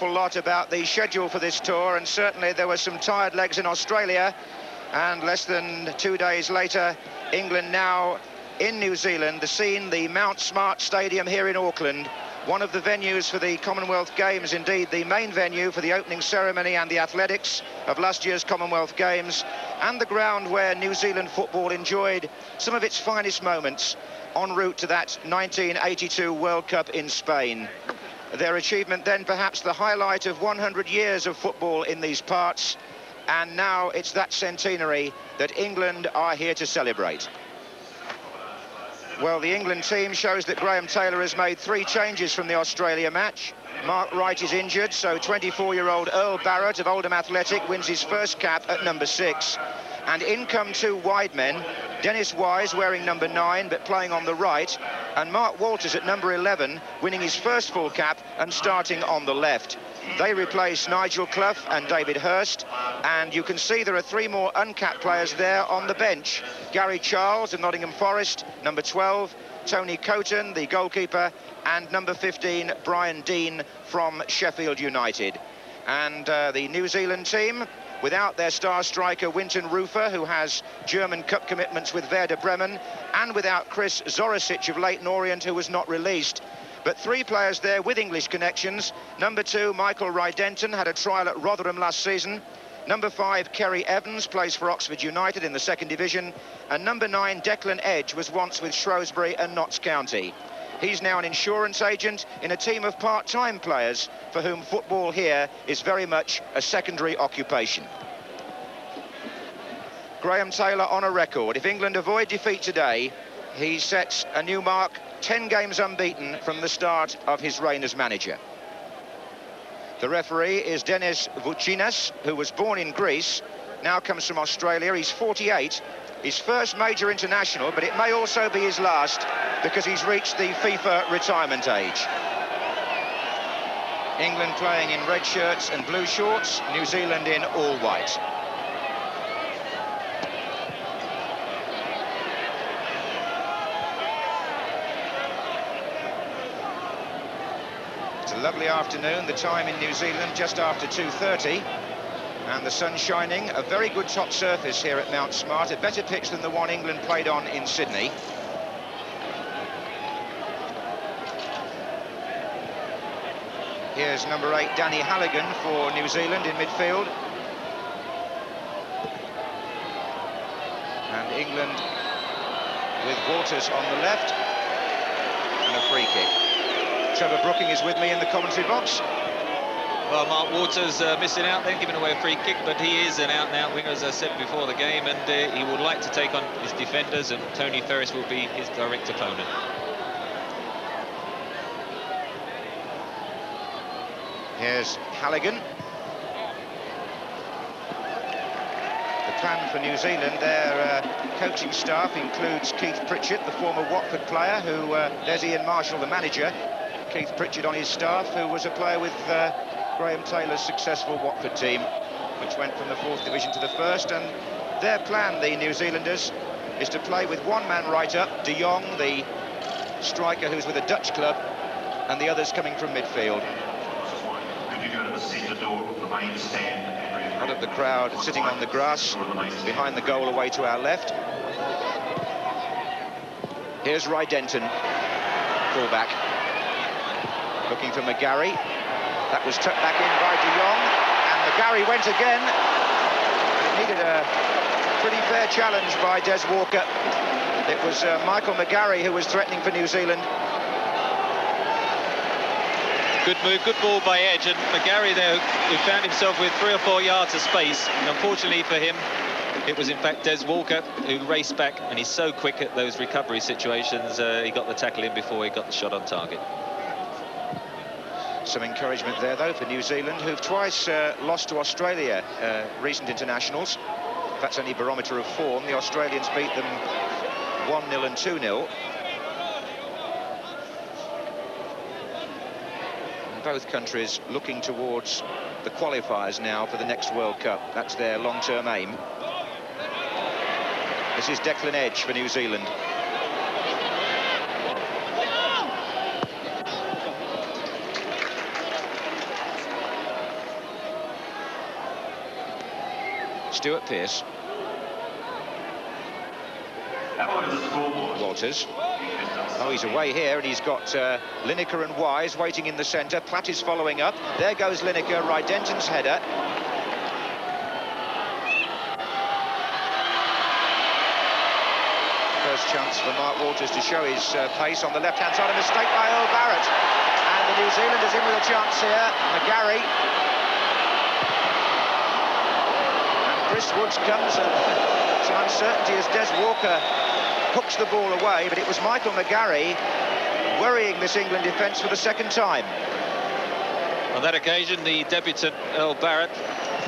A lot about the schedule for this tour, and certainly there were some tired legs in Australia, and less than 2 days later, England now in New Zealand. The scene, the Mount Smart Stadium here in Auckland, one of the venues for the Commonwealth Games, indeed the main venue for the opening ceremony and the athletics of last year's Commonwealth Games, and the ground where New Zealand football enjoyed some of its finest moments en route to that 1982 World Cup in Spain. Their achievement then perhaps the highlight of 100 years of football in these parts, and now it's that centenary that England are here to celebrate. Well, the England team shows that Graham Taylor has made 3 changes from the Australia match. Mark Wright is injured, so 24-year-old Earl Barrett of Oldham Athletic wins his first cap at number 6. And in come 2 wide men, Dennis Wise wearing number 9 but playing on the right, and Mark Walters at number 11 winning his first full cap and starting on the left. They replace Nigel Clough and David Hurst, and you can see there are 3 more uncapped players there on the bench. Gary Charles of Nottingham Forest, number 12, Tony Coton, the goalkeeper, and number 15, Brian Deane from Sheffield United. And the New Zealand team, without their star striker Winton Rufer, who has German Cup commitments with Werder Bremen, and without Chris Zorasic of Leyton Orient, who was not released. But 3 players there with English connections. Number 2, Michael Rydenton, had a trial at Rotherham last season. Number 5, Kerry Evans, plays for Oxford United in the 2nd Division. And number 9, Declan Edge, was once with Shrewsbury and Notts County. He's now an insurance agent in a team of part-time players for whom football here is very much a secondary occupation. Graham Taylor on a record. If England avoid defeat today, he sets a new mark, 10 games unbeaten from the start of his reign as manager. The referee is Denis Vouchinas, who was born in Greece, now comes from Australia. He's 48. His first major international, but it may also be his last because he's reached the FIFA retirement age. England playing in red shirts and blue shorts, New Zealand in all white. It's a lovely afternoon, the time in New Zealand just after 2:30. And the sun shining, a very good top surface here at Mount Smart, a better pitch than the one England played on in Sydney. Here's number 8, Danny Halligan for New Zealand in midfield. And England with Walters on the left, and a free kick. Trevor Brooking is with me in the commentary box. Well, Mark Walters missing out then, giving away a free kick, but he is an out-and-out winger, as I said before the game, and he would like to take on his defenders, and Tony Ferris will be his direct opponent. Here's Halligan. The plan for New Zealand, their coaching staff includes Keith Pritchett, the former Watford player, who there's Ian Marshall, the manager. Keith Pritchett on his staff, who was a player with Graham Taylor's successful Watford team, which went from the 4th Division to the 1st. And their plan, the New Zealanders, is to play with one man right up, De Jong, the striker who's with a Dutch club, and the others coming from midfield. A lot of the crowd sitting on the grass behind the goal away to our left. Here's Rydenton, full-back, looking for McGarry. That was tucked back in by De Jong, and McGarry went again. It needed a pretty fair challenge by Des Walker. It was Michael McGarry who was threatening for New Zealand. Good move, good ball by Edge, and McGarry there, who found himself with 3 or 4 yards of space. And unfortunately for him, it was in fact Des Walker who raced back, and he's so quick at those recovery situations. He got the tackle in before he got the shot on target. Some encouragement there, though, for New Zealand, who've twice lost to Australia, recent internationals. If that's any barometer of form, the Australians beat them 1-0 and 2-0. Both countries looking towards the qualifiers now for the next World Cup. That's their long-term aim. This is Declan Edge for New Zealand. Stuart Pearce. Walters. Oh, he's away here, and he's got Lineker and Wise waiting in the centre. Platt is following up. There goes Lineker, Rydenton's header. First chance for Mark Walters to show his pace on the left-hand side. A mistake by Earl Barrett. And the New Zealanders in with a chance here. McGarry. And Chris Woods comes, and some uncertainty as Des Walker hooks the ball away, but it was Michael McGarry worrying this England defence for the second time. On that occasion, the debutant Earl Barrett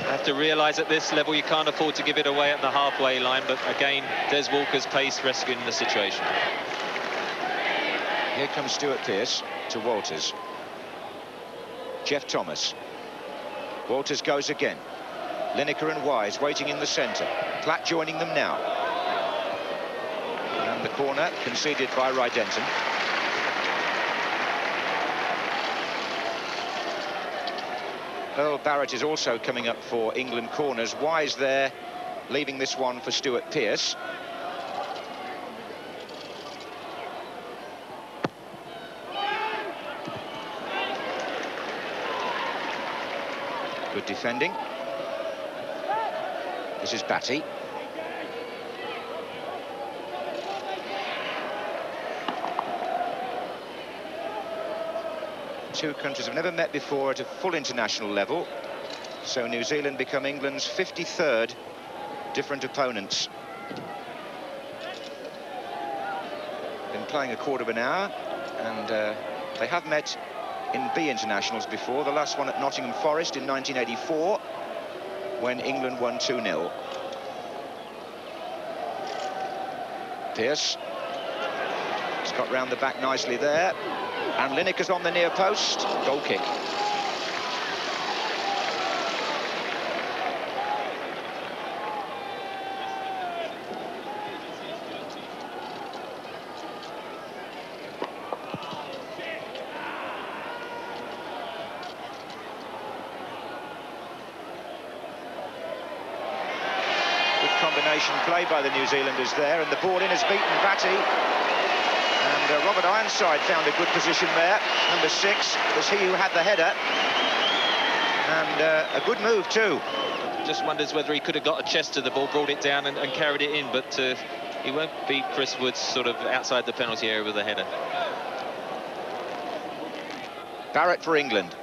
have to realise at this level you can't afford to give it away at the halfway line, but again, Des Walker's pace rescuing the situation. Here comes Stuart Pearce to Walters. Jeff Thomas. Walters goes again. Lineker and Wise waiting in the centre. Platt joining them now. And the corner conceded by Rydenton. Earl Barrett is also coming up for England corners. Wise there, leaving this one for Stuart Pearce. Good defending. This is Batty. Two countries have never met before at a full international level, so New Zealand become England's 53rd different opponents. Been playing a quarter of an hour, and they have met in B internationals before, the last one at Nottingham Forest in 1984 when England won 2-0. Pearce has got round the back nicely there. And Lineker's on the near post. Goal kick. Good combination play by the New Zealanders there, and the ball in has beaten Batty. And Robert Ironside found a good position there. Number 6 was he who had the header. And a good move too. Just wonders whether he could have got a chest to the ball, brought it down and carried it in, but he won't beat Chris Woods sort of outside the penalty area with a header. Barrett for England.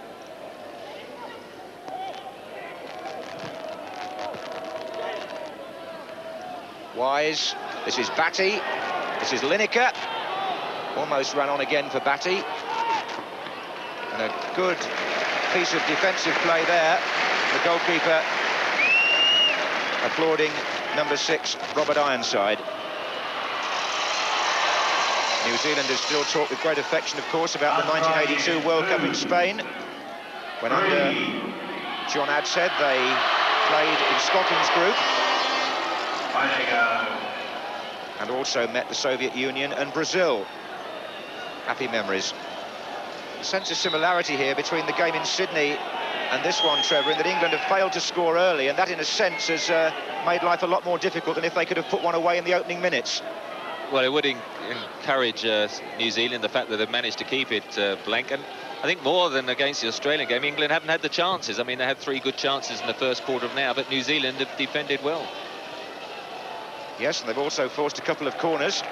Wise. This is Batty. This is Lineker. Almost ran on again for Batty. And a good piece of defensive play there. The goalkeeper applauding number 6, Robert Ironside. New Zealanders still talk with great affection, of course, about the 1982 World Cup in Spain, when under John Adshead they played in Scotland's group. And also met the Soviet Union and Brazil. Happy memories. A sense of similarity here between the game in Sydney and this one, Trevor, in that England have failed to score early, and that in a sense has made life a lot more difficult than if they could have put one away in the opening minutes. Well, it would encourage New Zealand, the fact that they've managed to keep it blank. And I think more than against the Australian game, England haven't had the chances. I mean, they had 3 good chances in the first quarter of now, but New Zealand have defended well. Yes, and they've also forced a couple of corners.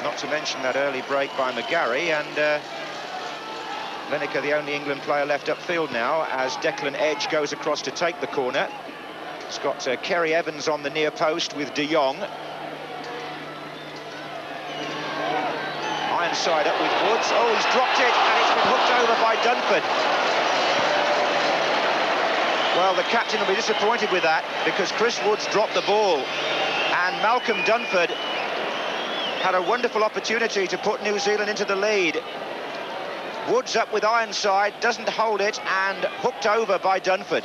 Not to mention that early break by McGarry, and Lineker, the only England player left upfield now, as Declan Edge goes across to take the corner. It's got Kerry Evans on the near post with De Jong. Ironside up with Woods. Oh, he's dropped it, and it's been hooked over by Dunford. Well, the captain will be disappointed with that, because Chris Woods dropped the ball, and Malcolm Dunford had a wonderful opportunity to put New Zealand into the lead. Woods up with Ironside, doesn't hold it, and hooked over by Dunford.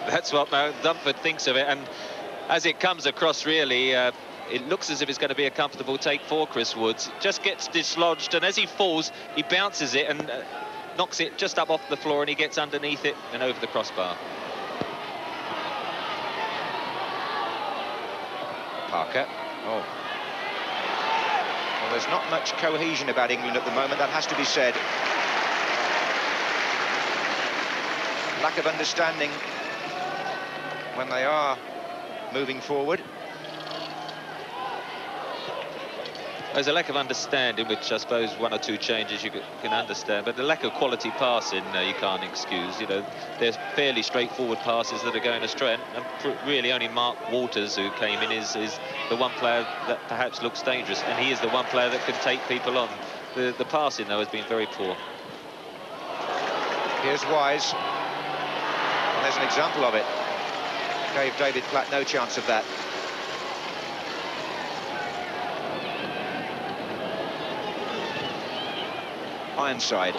That's what Dunford thinks of it, and as it comes across, really, it looks as if it's going to be a comfortable take for Chris Woods. Just gets dislodged, and as he falls, he bounces it, and knocks it just up off the floor and he gets underneath it and over the crossbar. Parker. Oh. Well, there's not much cohesion about England at the moment, that has to be said. Lack of understanding when they are moving forward. There's a lack of understanding, which I suppose one or two changes you can understand, but the lack of quality passing you can't excuse. You know, there's fairly straightforward passes that are going astray, and really only Mark Walters, who came in, is the one player that perhaps looks dangerous, and he is the one player that can take people on. The passing, though, has been very poor. Here's Wise. And there's an example of it. Gave David Platt no chance of that. Ironside.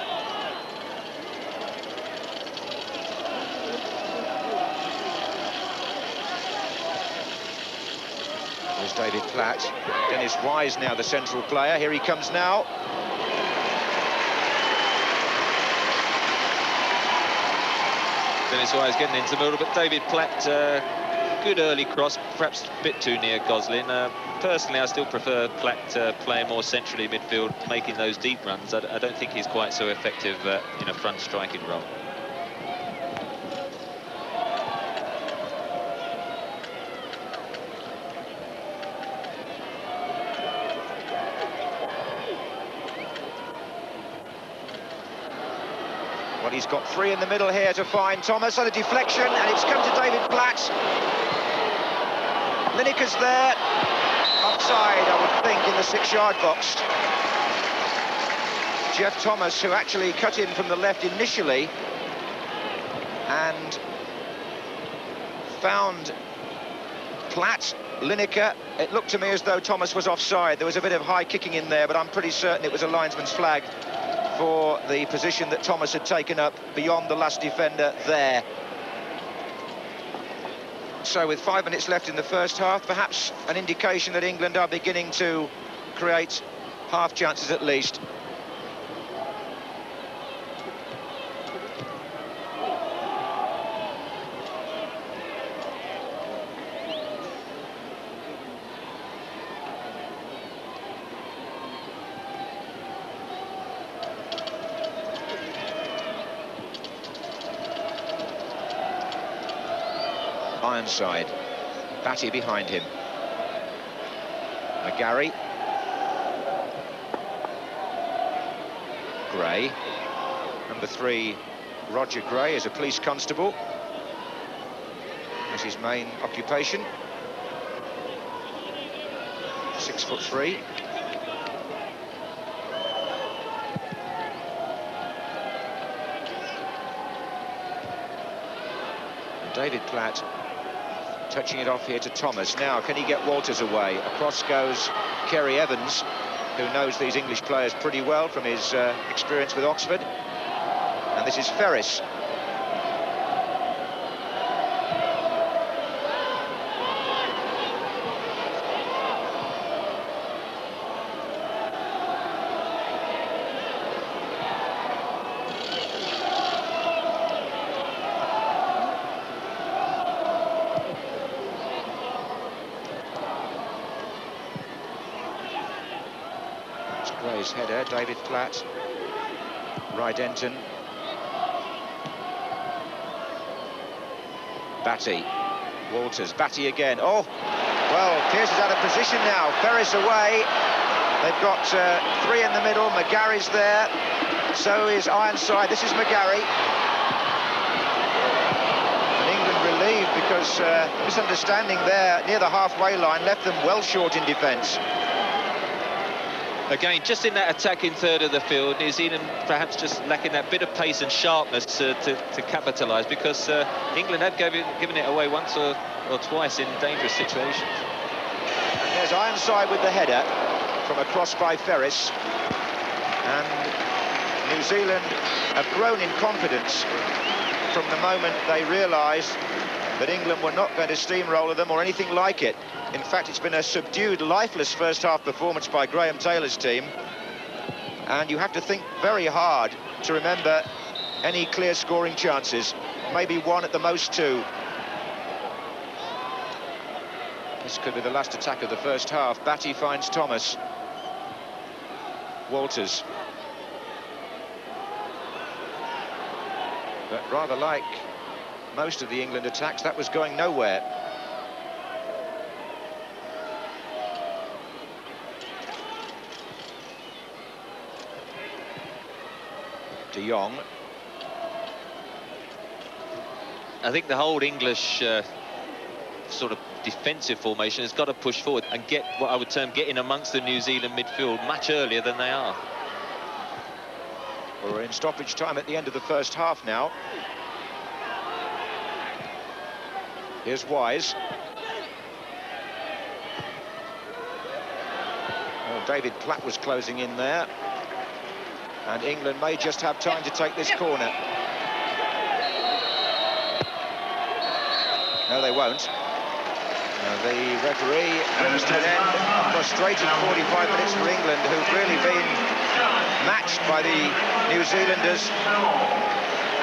There's David Platt. Dennis Wise now the central player. Here he comes now. Dennis Wise getting into the middle, but David Platt, good early cross, perhaps a bit too near Goslin. Personally, I still prefer Platt playing more centrally midfield, making those deep runs. I don't think he's quite so effective in a front striking role. Well, he's got three in the middle here to find Thomas on a deflection, and it's come to David Platt. Lineker's there. Offside, I would think, in the 6-yard box. Jeff Thomas, who actually cut in from the left initially and found Platt. Lineker, it looked to me as though Thomas was offside. There was a bit of high kicking in there, but I'm pretty certain it was a linesman's flag for the position that Thomas had taken up beyond the last defender there. So with 5 minutes left in the first half, perhaps an indication that England are beginning to create half chances at least. Ironside, Batty behind him. McGarry. Gray. Number 3, Roger Gray, is a police constable. That's his main occupation. 6'3". David Platt touching it off here to Thomas. Now, can he get Walters away? Across goes Kerry Evans, who knows these English players pretty well from his experience with Oxford. And this is Ferris. Gray's header, David Platt, Rydenton, Batty, Walters, Batty again. Oh, well, Pearce is out of position now. Ferris away. They've got 3 in the middle. McGarry's there. So is Ironside. This is McGarry. And England relieved because misunderstanding there near the halfway line left them well short in defence. Again, just in that attacking third of the field, New Zealand perhaps just lacking that bit of pace and sharpness to capitalise, because England have given it away once or twice in dangerous situations. And there's Ironside with the header from a cross by Ferris. And New Zealand have grown in confidence from the moment they realised that England were not going to steamroller them or anything like it. In fact, it's been a subdued, lifeless first-half performance by Graham Taylor's team. And you have to think very hard to remember any clear scoring chances. Maybe one, at the most two. This could be the last attack of the first half. Batty finds Thomas. Walters. But rather like most of the England attacks, that was going nowhere. De Jong. I think the whole English sort of defensive formation has got to push forward and get what I would term getting amongst the New Zealand midfield much earlier than they are. We're in stoppage time at the end of the first half now. Here's Wise. Well, David Platt was closing in there. And England may just have time to take this corner. No, they won't. The referee brings to an end a frustrating 45 minutes for England, who've really been matched by the New Zealanders.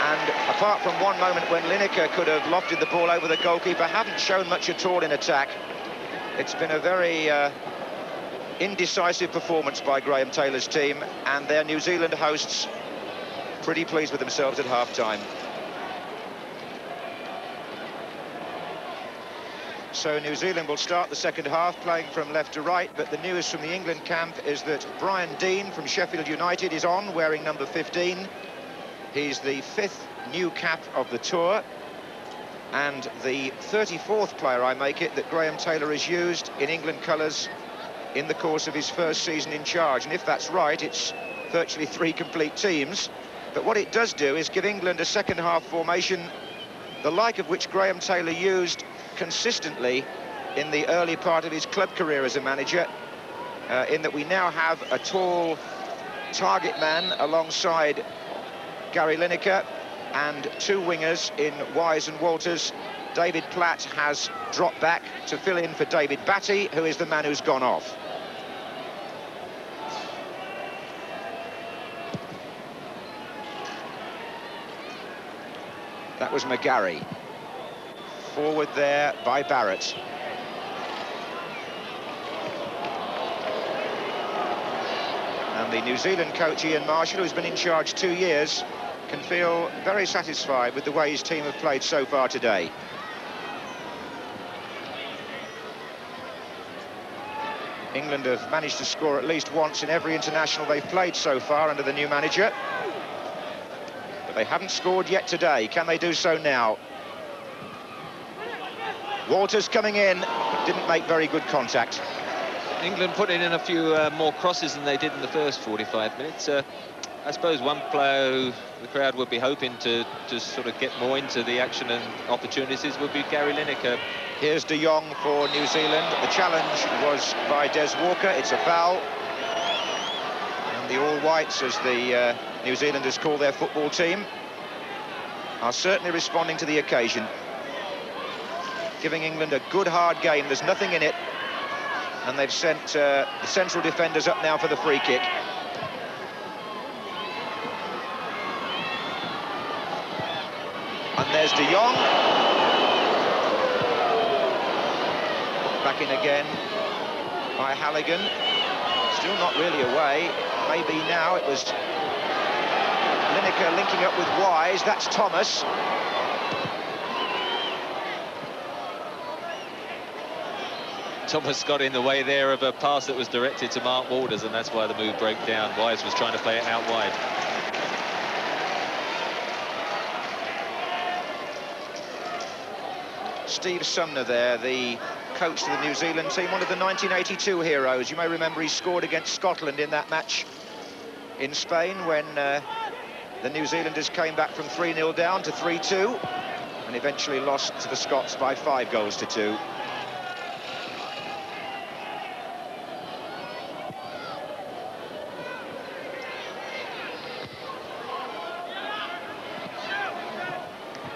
And apart from one moment when Lineker could have lofted the ball over the goalkeeper, haven't shown much at all in attack. It's been a very indecisive performance by Graham Taylor's team, and their New Zealand hosts pretty pleased with themselves at half-time. So New Zealand will start the second half playing from left to right, but the news from the England camp is that Brian Deane from Sheffield United is on, wearing number 15. He's the 5th new cap of the tour, and the 34th player, I make it, that Graham Taylor has used in England colours in the course of his first season in charge. And if that's right, it's virtually 3 complete teams. But what it does do is give England a second half formation, the like of which Graham Taylor used consistently in the early part of his club career as a manager, in that we now have a tall target man alongside Gary Lineker and 2 wingers in Wise and Walters. David Platt has dropped back to fill in for David Batty, who is the man who's gone off. That was McGarry. Forward there by Barrett. And the New Zealand coach, Ian Marshall, who's been in charge 2 years, can feel very satisfied with the way his team have played so far today. England have managed to score at least once in every international they've played so far under the new manager. But they haven't scored yet today. Can they do so now? Walters coming in, didn't make very good contact. England putting in a few more crosses than they did in the first 45 minutes. I suppose one player who the crowd would be hoping to sort of get more into the action and opportunities would be Gary Lineker. Here's De Jong for New Zealand. The challenge was by Des Walker. It's a foul. And the All Whites, as the New Zealanders call their football team, are certainly responding to the occasion, giving England a good hard game. There's nothing in it, and they've sent the central defenders up now for the free kick. And there's De Jong. Back in again by Halligan. Still not really away. Maybe now. It was Lineker linking up with Wise. That's Thomas. Thomas got in the way there of a pass that was directed to Mark Walters, and that's why the move broke down. Wise was trying to play it out wide. Steve Sumner there, the coach of the New Zealand team, one of the 1982 heroes. You may remember he scored against Scotland in that match in Spain when the New Zealanders came back from 3-0 down to 3-2 and eventually lost to the Scots by 5 goals to 2.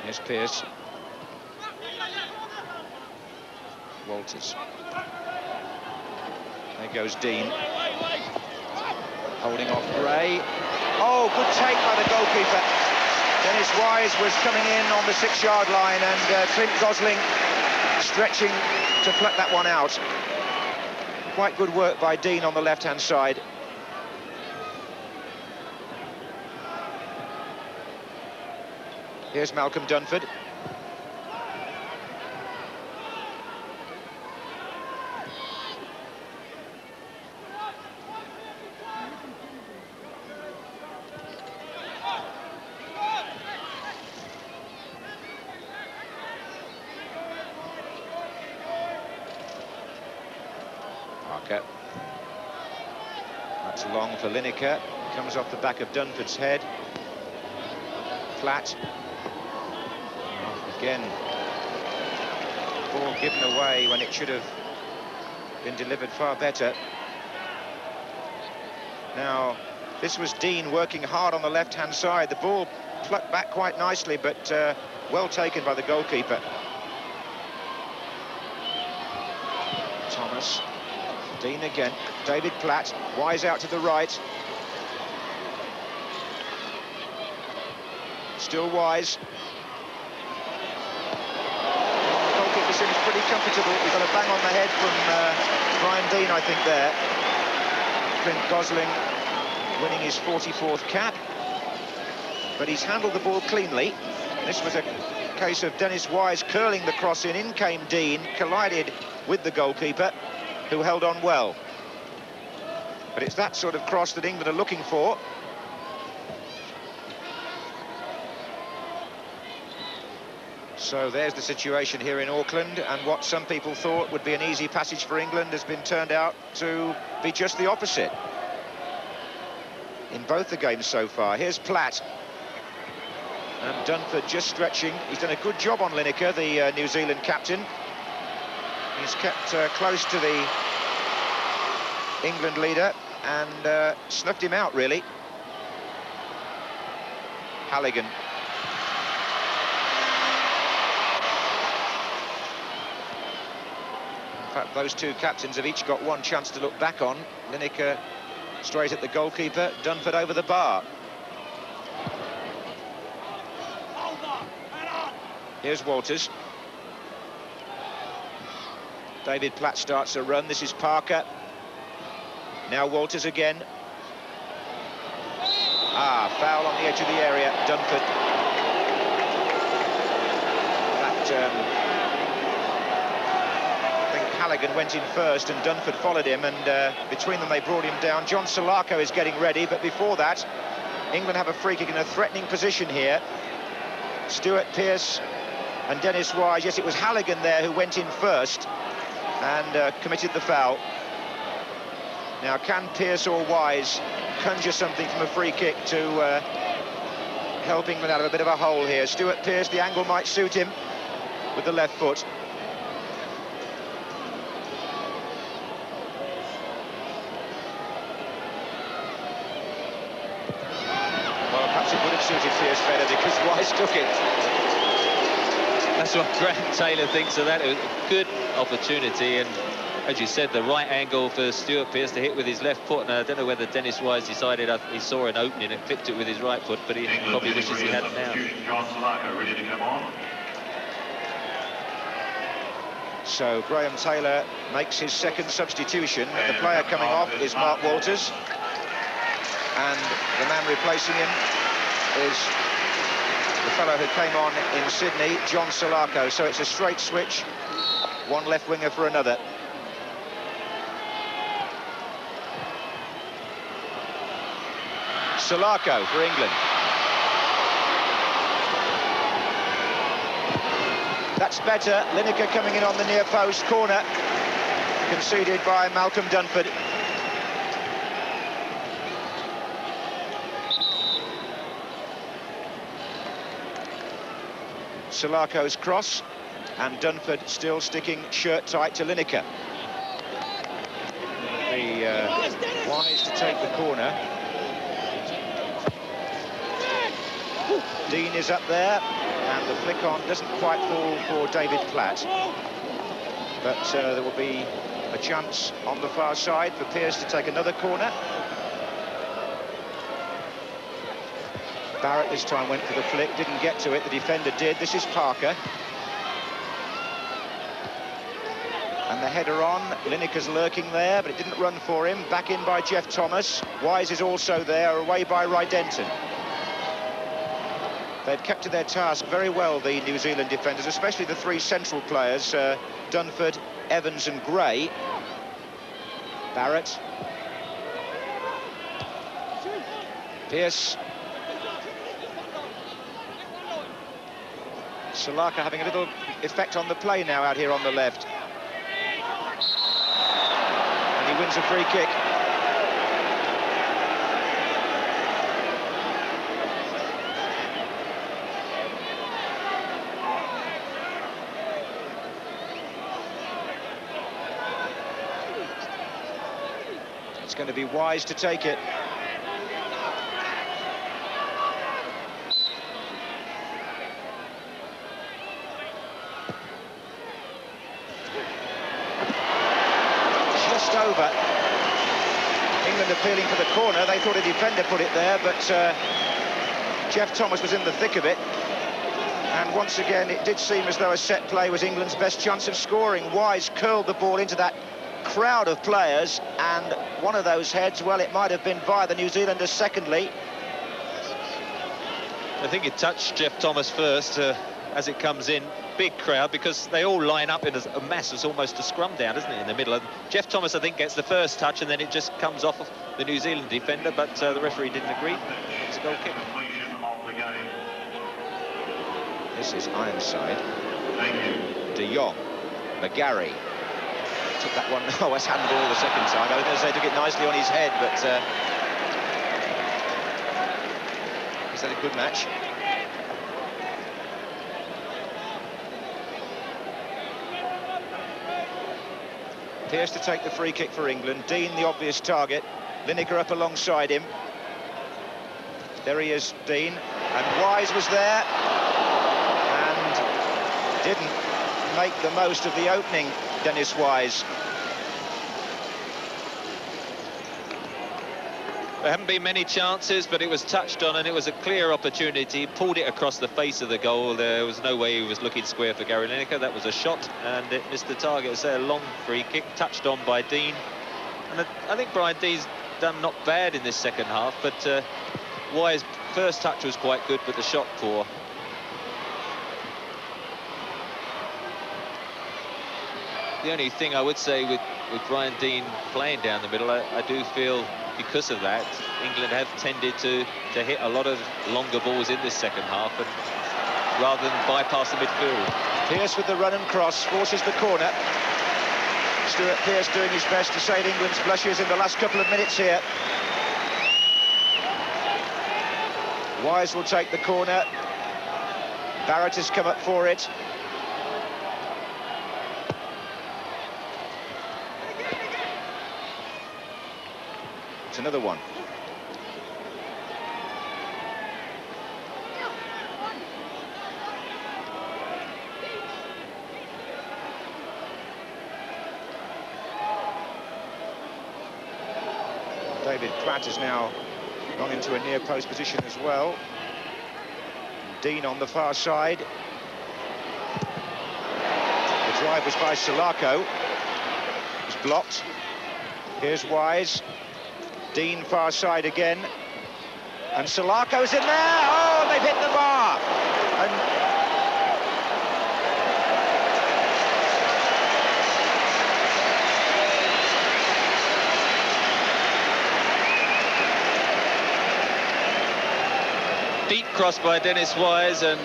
Here's Pearce. Walters. There goes Deane. Holding off Gray. Oh, good take by the goalkeeper. Dennis Wise was coming in on the 6-yard line, and Clint Gosling stretching to pluck that one out. Quite good work by Dean on the left-hand side. Here's Malcolm Dunford. Parker. That's long for Lineker. Comes off the back of Dunford's head. Flat. Again, ball given away when it should have been delivered far better. Now, this was Dean working hard on the left-hand side. The ball plucked back quite nicely, but well taken by the goalkeeper. Thomas. Dean again. David Platt. Wise out to the right. Still Wise. Seems pretty comfortable. He's got a bang on the head from Brian Dean, I think, there. Clint Gosling winning his 44th cap. But he's handled the ball cleanly. This was a case of Dennis Wise curling the cross in. In came Dean, collided with the goalkeeper, who held on well. But it's that sort of cross that England are looking for. So there's the situation here in Auckland, and what some people thought would be an easy passage for England has been turned out to be just the opposite in both the games so far. Here's Platt. And Dunford just stretching. He's done a good job on Lineker, the New Zealand captain. He's kept close to the England leader and snuffed him out, really. Halligan. In fact, those two captains have each got one chance to look back on. Lineker straight at the goalkeeper, Dunford over the bar. Here's Walters. David Platt starts a run. This is Parker. Now Walters again. Foul on the edge of the area. Dunford. I think Halligan went in first and Dunford followed him, and between them they brought him down. John Salako is getting ready, but before that, England have a free kick in a threatening position here. Stuart Pearce and Dennis Wise. Yes, it was Halligan there who went in first and committed the foul. Now, can Pearce or Wise conjure something from a free kick to help England out of a bit of a hole here? Stuart Pearce, the angle might suit him with the left foot. Well, perhaps it would have suited Pearce better because Wise took it. That's what Graham Taylor thinks of that. It was a good opportunity, and as you said, the right angle for Stuart Pearce to hit with his left foot. And I don't know whether Dennis Wise decided he saw an opening and clipped it with his right foot, but he probably wishes he had it now. So Graham Taylor makes his second substitution. The player coming off is Mark Walters, and the man replacing him is the fellow who came on in Sydney, John Salako. So it's a straight switch, one left winger for another. Salako for England. That's better. Lineker coming in on the near post corner, conceded by Malcolm Dunford. Salako's cross, and Dunford still sticking shirt tight to Lineker. Wise to take the corner. Dean is up there, and the flick on doesn't quite fall for David Platt. But there will be a chance on the far side for Pearce to take another corner. Barrett this time went for the flick, didn't get to it, the defender did. This is Parker. And the header on, Lineker's lurking there, but it didn't run for him. Back in by Jeff Thomas. Wise is also there, away by Rydenton. They'd kept to their task very well, the New Zealand defenders, especially the three central players, Dunford, Evans and Gray. Barrett. Pearce. Salaka having a little effect on the play now out here on the left. And he wins a free kick. It's going to be Wise to take it. Just over. England appealing for the corner. They thought a defender put it there, but Jeff Thomas was in the thick of it. And once again, it did seem as though a set play was England's best chance of scoring. Wise curled the ball into that crowd of players, and one of those heads, well, it might have been by the New Zealanders secondly. I think it touched Jeff Thomas first as it comes in. Big crowd, because they all line up in a mass. It's almost a scrum down, isn't it, in the middle. And Jeff Thomas, I think, gets the first touch, and then it just comes off of the New Zealand defender, but the referee didn't agree. It's a goal kick. This is Ironside. De Jong. McGarry. Took that one. Oh, it's handball the second time. I was going to say took it nicely on his head, but he's had a good match. Pearce to take the free kick for England. Dean the obvious target. Lineker up alongside him. There he is, Dean. And Wise was there and didn't make the most of the opening, Dennis Wise. There haven't been many chances, but it was touched on, and it was a clear opportunity. He pulled it across the face of the goal. There was no way he was looking square for Gary Lineker. That was a shot, and it missed the target. It's a long free kick, touched on by Dean. And I think Brian Dean's done not bad in this second half, but Wise' first touch was quite good, but the shot poor. The only thing I would say with Brian Dean playing down the middle, I do feel because of that, England have tended to hit a lot of longer balls in this second half, and rather than bypass the midfield. Pearce with the run and cross forces the corner. Stuart Pearce doing his best to save England's blushes in the last couple of minutes here. Wise will take the corner. Barrett has come up for it. It's another one. David Platt has now gone into a near post position as well. Dean on the far side. The drive was by Salako. It was blocked. Here's Wise. Dean far side again. And Salako's in there. Oh, they've hit the bar. And deep cross by Dennis Wise, and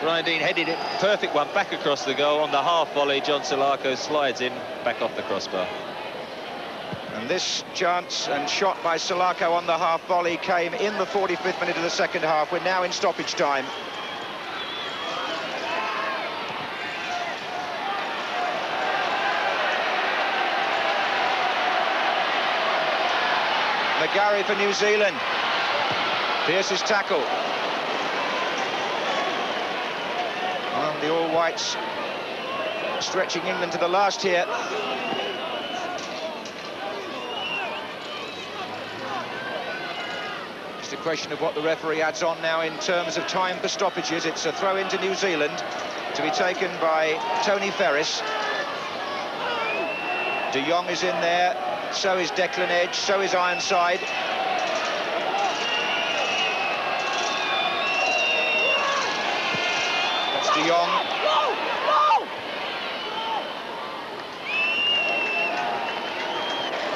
Brian Dean headed it, perfect one, back across the goal. On the half volley, John Salako slides in, back off the crossbar. And this chance and shot by Salako on the half volley came in the 45th minute of the second half. We're now in stoppage time. McGarry for New Zealand. Pearce's tackle. And the All Whites stretching England to the last here. Just a question of what the referee adds on now in terms of time for stoppages. It's a throw into New Zealand to be taken by Tony Ferris. De Jong is in there, so is Declan Edge, so is Ironside. That's De Jong.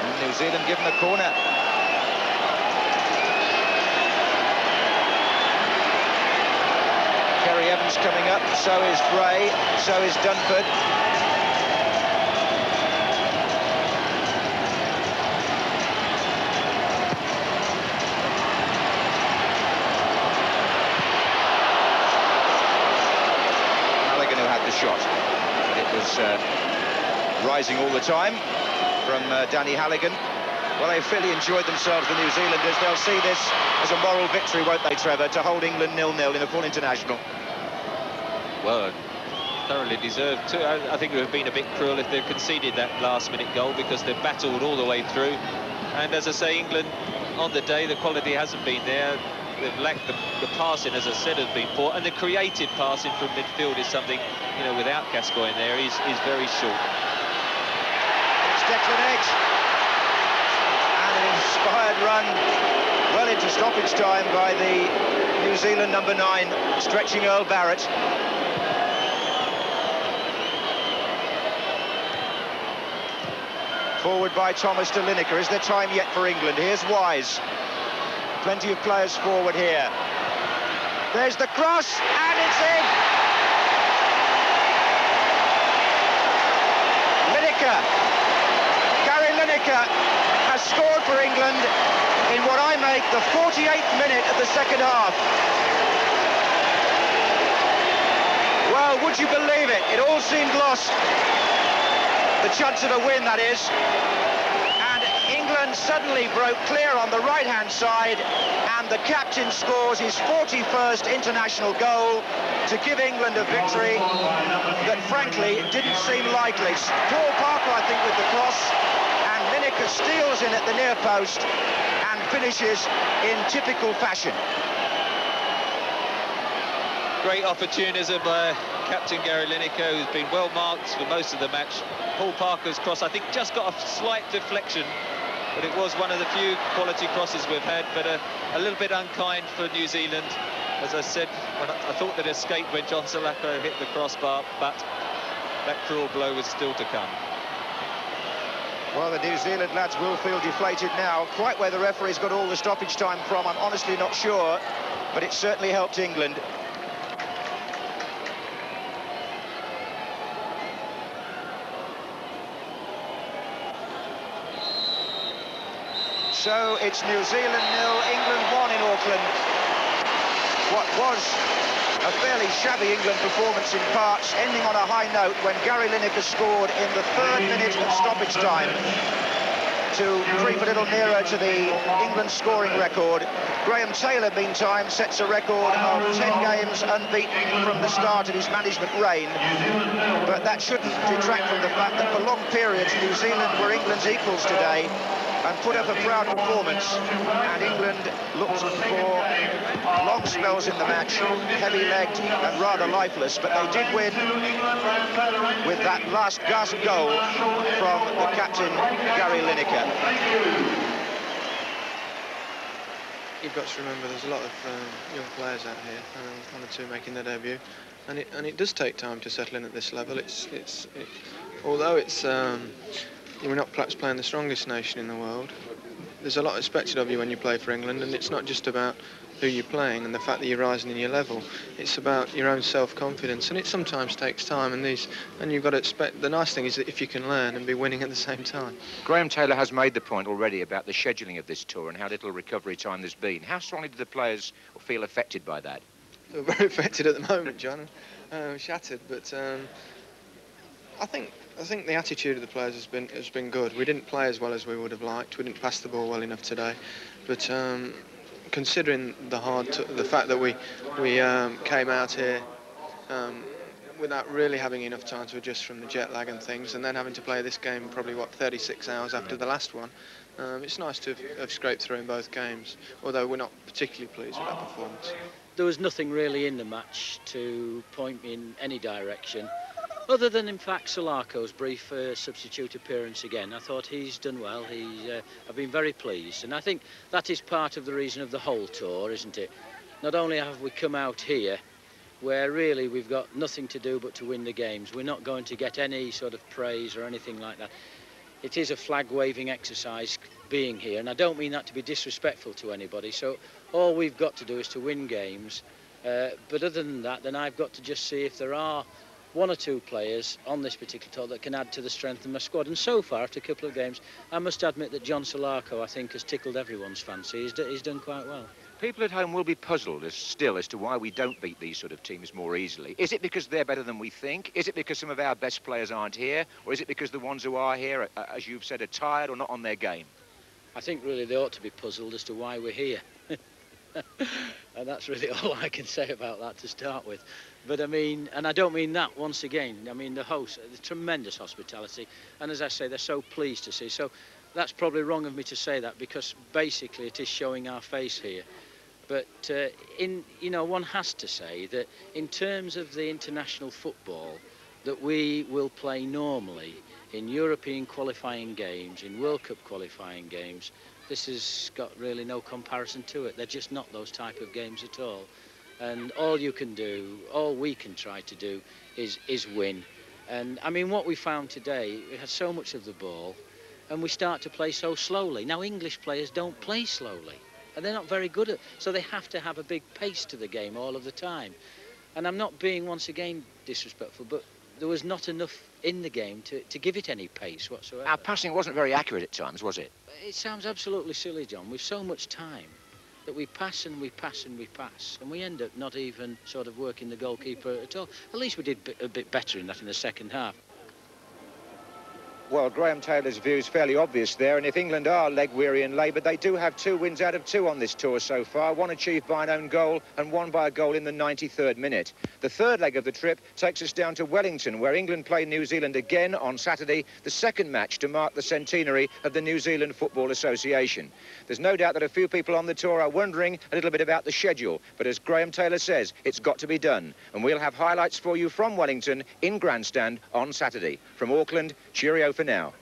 And New Zealand given a corner. Kerry Evans coming up, so is Bray, so is Dunford. Shot, but it was rising all the time from Danny Halligan. Well, they really enjoyed themselves, the New Zealanders. They'll see this as a moral victory, won't they, Trevor, to hold England 0-0 in a full international. Well, thoroughly deserved too. I think it would have been a bit cruel if they'd conceded that last-minute goal, because they've battled all the way through. And as I say, England, on the day, the quality hasn't been there. They've lacked the passing, as I said, has been poor, and the creative passing from midfield is something, you know, without Gascoigne there, he's very short. It's Declan Edge, and an inspired run well into stoppage time by the New Zealand number 9, stretching Earl Barrett. Forward by Thomas de Lineker. Is there time yet for England? Here's Wise. Plenty of players forward here. There's the cross, and it's in! Lineker. Gary Lineker has scored for England in what I make the 48th minute of the second half. Well, would you believe it? It all seemed lost. The chance of a win, that is. England suddenly broke clear on the right-hand side, and the captain scores his 41st international goal to give England a victory that, frankly, didn't seem likely. Paul Parker, I think, with the cross, and Lineker steals in at the near post and finishes in typical fashion. Great opportunism by captain Gary Lineker, who's been well marked for most of the match. Paul Parker's cross, I think, just got a slight deflection, but it was one of the few quality crosses we've had, but a little bit unkind for New Zealand. As I said, when I thought that escaped when John Salako hit the crossbar, but that cruel blow was still to come. Well, the New Zealand lads will feel deflated now. Quite where the referee's got all the stoppage time from, I'm honestly not sure, but it certainly helped England. So it's New Zealand 0, England 1 in Auckland. What was a fairly shabby England performance in parts, ending on a high note when Gary Lineker scored in the 3rd minute of stoppage time to creep a little nearer to the England scoring record. Graham Taylor, meantime, sets a record of 10 games unbeaten from the start of his management reign. But that shouldn't detract from the fact that for long periods New Zealand were England's equals today and put up a proud performance, and England looked for long spells in the match, heavy-legged and rather lifeless, but they did win with that last gasp goal from the captain, Gary Lineker. You've got to remember there's a lot of young players out here, one or two making their debut, and it does take time to settle in at this level. Although it's we're not perhaps playing the strongest nation in the world, there's a lot expected of you when you play for England, and it's not just about who you're playing and the fact that you're rising in your level. It's about your own self-confidence, and it sometimes takes time, and you've got to expect. The nice thing is that if you can learn and be winning at the same time. Graham Taylor has made the point already about the scheduling of this tour and how little recovery time there's been. How strongly do the players feel affected by that? They're very affected at the moment, John. Shattered, but I think the attitude of the players has been good. We didn't play as well as we would have liked. We didn't pass the ball well enough today, but considering the fact that we came out here without really having enough time to adjust from the jet lag and things, and then having to play this game probably 36 hours after the last one, It's nice to have scraped through in both games, although we're not particularly pleased with our performance. There was nothing really in the match to point me in any direction, other than, in fact, Solarco's brief substitute appearance again. I thought he's done well. I've been very pleased, and I think that is part of the reason of the whole tour, isn't it? Not only have we come out here, where really we've got nothing to do but to win the games. We're not going to get any sort of praise or anything like that. It is a flag-waving exercise being here, and I don't mean that to be disrespectful to anybody. So all we've got to do is to win games. But other than that, then I've got to just see if there are one or two players on this particular tour that can add to the strength of my squad. And so far, after a couple of games, I must admit that John Solarco, I think, has tickled everyone's fancy. He's done quite well. People at home will be puzzled still as to why we don't beat these sort of teams more easily. Is it because they're better than we think? Is it because some of our best players aren't here? Or is it because the ones who are here, as you've said, are tired or not on their game? I think really they ought to be puzzled as to why we're here. And that's really all I can say about that to start with. But I mean, and I don't mean that once again. I mean, the hosts, the tremendous hospitality. And as I say, they're so pleased to see. So that's probably wrong of me to say that, because basically it is showing our face here. But one has to say that in terms of the international football that we will play normally in European qualifying games, in World Cup qualifying games, this has got really no comparison to it. They're just not those type of games at all. And all you can do, all we can try to do is win. And I mean, what we found today, we had so much of the ball and we start to play so slowly. Now, English players don't play slowly, and they're not very good at it, so they have to have a big pace to the game all of the time. And I'm not being, once again, disrespectful, but there was not enough in the game to give it any pace whatsoever. Our passing wasn't very accurate at times, was it? It sounds absolutely silly, John. We've so much time that we pass and we pass and we pass, and we end up not even sort of working the goalkeeper at all. At least we did a bit better in that in the second half. Well, Graham Taylor's view is fairly obvious there, and if England are leg-weary and laboured, they do have 2 wins out of 2 on this tour so far, one achieved by an own goal and one by a goal in the 93rd minute. The third leg of the trip takes us down to Wellington, where England play New Zealand again on Saturday, the second match to mark the centenary of the New Zealand Football Association. There's no doubt that a few people on the tour are wondering a little bit about the schedule, but as Graham Taylor says, it's got to be done, and we'll have highlights for you from Wellington in Grandstand on Saturday. From Auckland, cheerio for now.